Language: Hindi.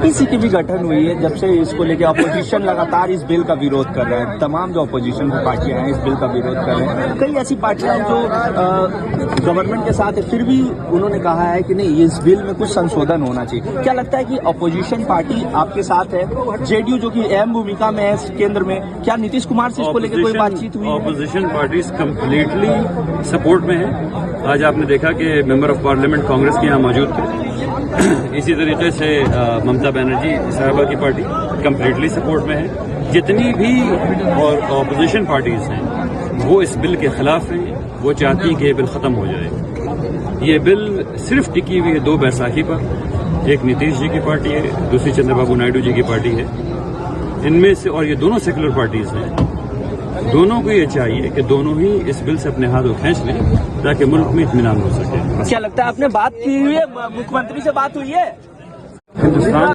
टीपीसी की भी गठन हुई है जब से इसको लेके अपोजिशन लगातार इस बिल का विरोध कर रहे हैं। तमाम जो अपोजिशन की पार्टियां हैं इस बिल का विरोध कर रहे हैं। कई ऐसी पार्टियां हैं जो गवर्नमेंट के साथ है, फिर भी उन्होंने कहा है कि नहीं, इस बिल में कुछ संशोधन होना चाहिए। क्या लगता है कि अपोजिशन पार्टी आपके साथ है, जेडीयू जो कि अहम भूमिका में है केंद्र में, क्या नीतीश कुमार से इसको लेकर कोई बातचीत हुई? ऑपोजिशन पार्टीज कम्प्लीटली सपोर्ट में है। आज आपने देखा कि मेंबर ऑफ पार्लियामेंट कांग्रेस के यहाँ मौजूद थे। इसी तरीके से ममता बनर्जी साहबा की पार्टी कम्प्लीटली सपोर्ट में है। जितनी भी और ऑपोजिशन पार्टीज हैं वो इस बिल के खिलाफ हैं। वो चाहती हैं कि ये बिल खत्म हो जाए। ये बिल सिर्फ टिकी हुई है 2 बैसाखी पर। एक नीतीश जी की पार्टी है, दूसरी चंद्रबाबू नायडू जी की पार्टी है। इनमें से, और ये दोनों सेकुलर पार्टीज हैं, दोनों को ये चाहिए कि दोनों ही इस बिल से अपने हाथ को खींच लें ताकि मुल्क में इत्मीनान हो सके। क्या लगता है, आपने बात की हुई है, मुख्यमंत्री से बात हुई है? हिंदुस्तान